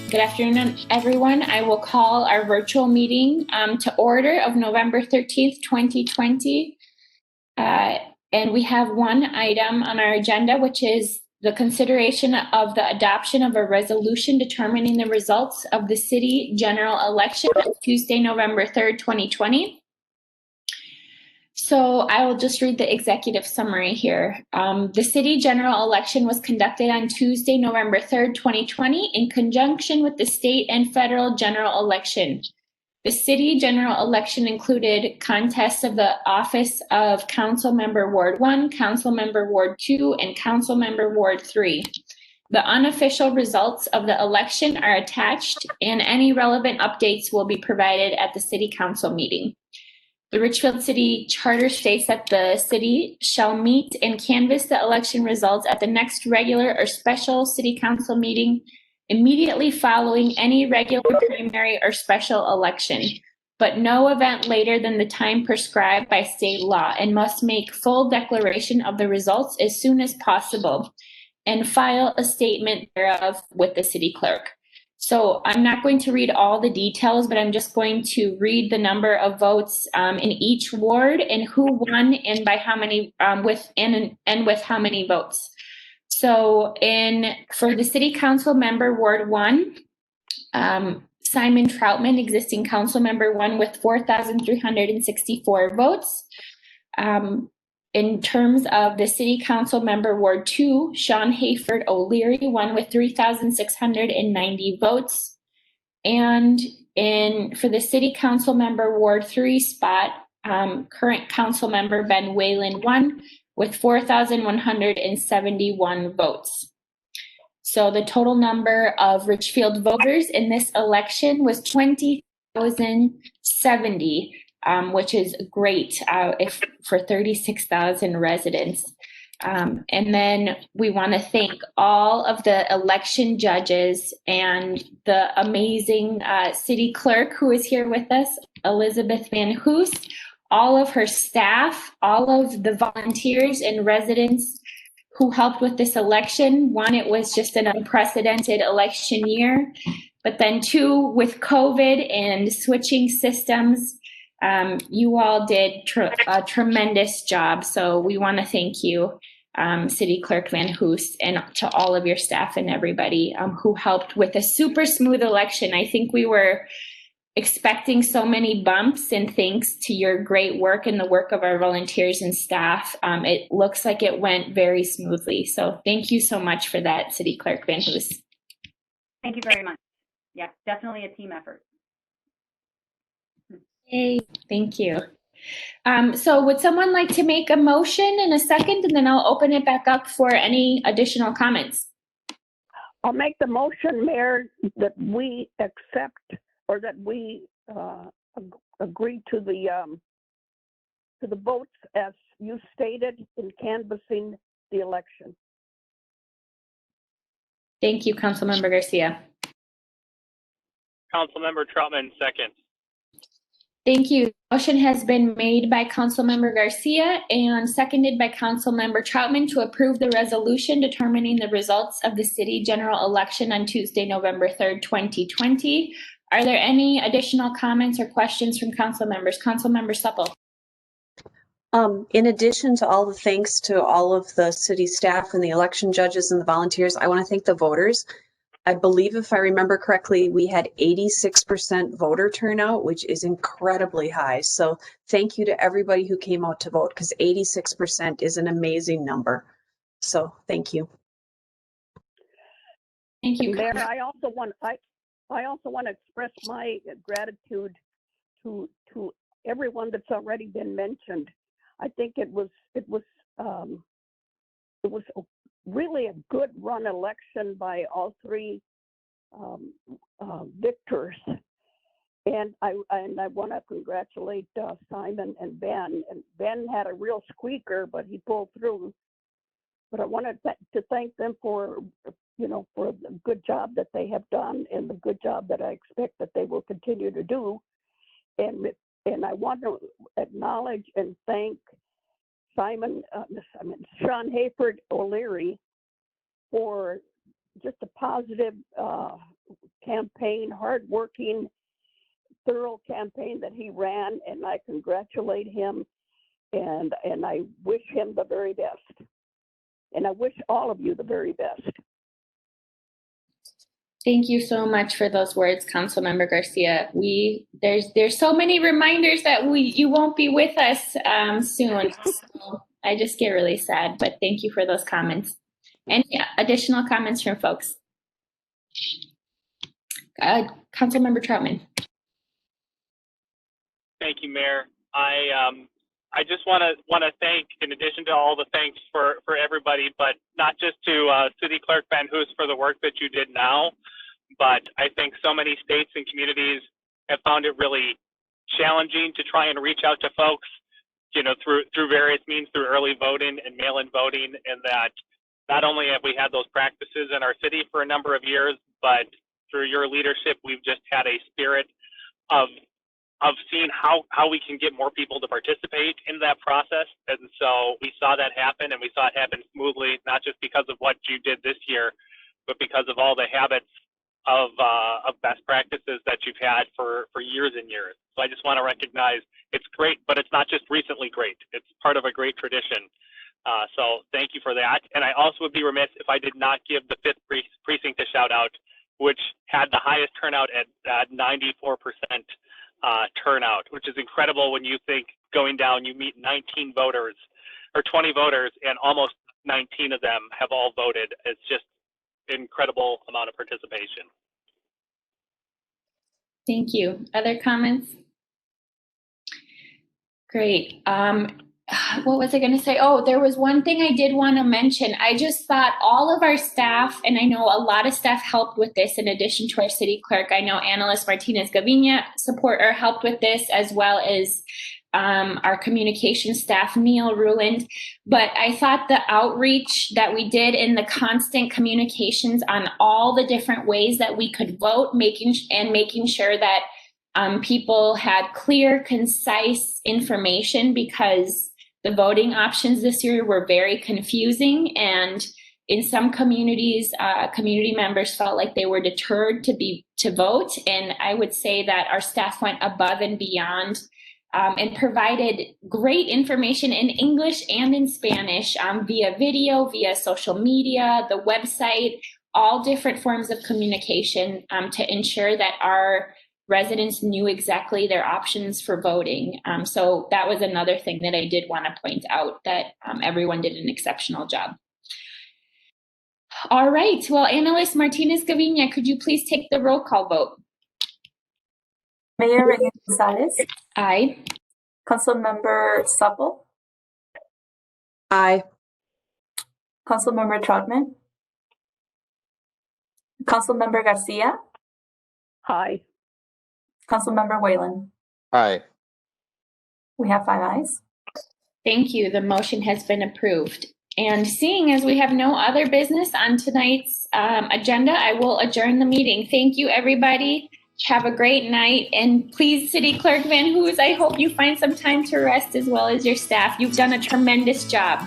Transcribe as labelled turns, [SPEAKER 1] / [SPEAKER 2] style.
[SPEAKER 1] Good afternoon, everyone. I will call our virtual meeting to order of November 13th, 2020. And we have one item on our agenda, which is the consideration of the adoption of a resolution determining the results of the city general election on Tuesday, November 3rd, 2020. So I will just read the executive summary here. The city general election was conducted on Tuesday, November 3rd, 2020, in conjunction with the state and federal general election. The city general election included contests of the office of Council Member Ward 1, Council Member Ward 2, and Council Member Ward 3. The unofficial results of the election are attached, and any relevant updates will be provided at the City Council meeting. The Richfield City Charter states that the city shall meet and canvass the election results at the next regular or special City Council meeting immediately following any regular primary or special election, but no event later than the time prescribed by state law, and must make full declaration of the results as soon as possible and file a statement thereof with the city clerk. So I'm not going to read all the details, but I'm just going to read the number of votes in each ward and who won and by how many, with how many votes. So for the City Council member Ward 1, Simon Troutman, existing council member, won with 4,364 votes. In terms of the City Council member Ward 2, Sean Hayford O'Leary won with 3,690 votes. And for the City Council member Ward 3 spot, current council member Ben Whalen won with 4,171 votes. So the total number of Richfield voters in this election was 20,070. Which is great for 36,000 residents. And then we want to thank all of the election judges and the amazing city clerk who is here with us, Elizabeth Van Hoos, all of her staff, all of the volunteers and residents who helped with this election. One, it was just an unprecedented election year, but then two, with COVID and switching systems, you all did a tremendous job. So we want to thank you, City Clerk Van Hoos, and to all of your staff and everybody who helped with a super smooth election. I think we were expecting so many bumps, and thanks to your great work and the work of our volunteers and staff, it looks like it went very smoothly. So thank you so much for that, City Clerk Van Hoos.
[SPEAKER 2] Thank you very much. Yeah, definitely a team effort.
[SPEAKER 1] Hey, thank you. So would someone like to make a motion in a second, and then I'll open it back up for any additional comments?
[SPEAKER 3] I'll make the motion, Mayor, that we accept, or that we agree to the votes as you stated in canvassing the election.
[SPEAKER 1] Thank you, Councilmember Garcia.
[SPEAKER 4] Councilmember Troutman, second.
[SPEAKER 1] Thank you. Motion has been made by Councilmember Garcia and seconded by Councilmember Troutman to approve the resolution determining the results of the city general election on Tuesday, November 3rd, 2020. Are there any additional comments or questions from council members? Councilmember Supple.
[SPEAKER 5] In addition to all the thanks to all of the city staff and the election judges and the volunteers, I want to thank the voters. I believe, if I remember correctly, we had 86% voter turnout, which is incredibly high. So thank you to everybody who came out to vote, because 86% is an amazing number. So thank you.
[SPEAKER 1] Thank you.
[SPEAKER 3] Mayor, I also want to express my gratitude to everyone that's already been mentioned. I think it was really a good run election by all three victors, and I want to congratulate Simon and Ben. And Ben had a real squeaker, but he pulled through. But I wanted to thank them for for the good job that they have done and the good job that I expect that they will continue to do. And I want to acknowledge and thank Sean Hayford O'Leary for just a positive campaign, hardworking, thorough campaign that he ran, and I congratulate him, and I wish him the very best. And I wish all of you the very best.
[SPEAKER 1] Thank you so much for those words, Councilmember Garcia. There's so many reminders that you won't be with us soon. So I just get really sad, but thank you for those comments. Any additional comments from folks? Councilmember Troutman.
[SPEAKER 4] Thank you, Mayor. I just want to thank, in addition to all the thanks for everybody, but not just to City Clerk Van Hoos for the work that you did now, but I think so many states and communities have found it really challenging to try and reach out to folks, you know, through various means, through early voting and mail-in voting, and that not only have we had those practices in our city for a number of years, but through your leadership, we've just had a spirit of seeing how we can get more people to participate in that process. And so we saw that happen, and we saw it happen smoothly, not just because of what you did this year, but because of all the habits of best practices that you've had for years and years. So I just want to recognize it's great, but it's not just recently great. It's part of a great tradition. So thank you for that. And I also would be remiss if I did not give the 5th precinct a shout out, which had the highest turnout at 94% turnout, which is incredible when you think going down, you meet 19 voters or 20 voters, and almost 19 of them have all voted. It's just incredible amount of participation.
[SPEAKER 1] Thank you. Other comments? Great. What was I going to say? Oh, there was one thing I did want to mention. I just thought all of our staff, and I know a lot of staff helped with this in addition to our city clerk. I know Annalise Martinez Gavinia helped with this, as well as our communication staff, Neil Ruland. But I thought the outreach that we did in the constant communications on all the different ways that we could vote, making sure that people had clear, concise information, because the voting options this year were very confusing, and in some communities, community members felt like they were deterred to vote. And I would say that our staff went above and beyond and provided great information in English and in Spanish via video, via social media, the website, all different forms of communication to ensure that our residents knew exactly their options for voting. So that was another thing that I did want to point out, that everyone did an exceptional job. All right, well, Annalise Martinez Gavinia, could you please take the roll call vote?
[SPEAKER 6] Mayor Reagan Gonzalez.
[SPEAKER 1] Aye.
[SPEAKER 6] Councilmember Supple.
[SPEAKER 5] Aye.
[SPEAKER 6] Councilmember Troutman. Councilmember Garcia.
[SPEAKER 3] Aye.
[SPEAKER 6] Councilmember Whalen.
[SPEAKER 7] Aye.
[SPEAKER 6] We have 5 ayes.
[SPEAKER 1] Thank you. The motion has been approved. And seeing as we have no other business on tonight's agenda, I will adjourn the meeting. Thank you, everybody. Have a great night. And please, City Clerk Van Hoos, I hope you find some time to rest, as well as your staff. You've done a tremendous job.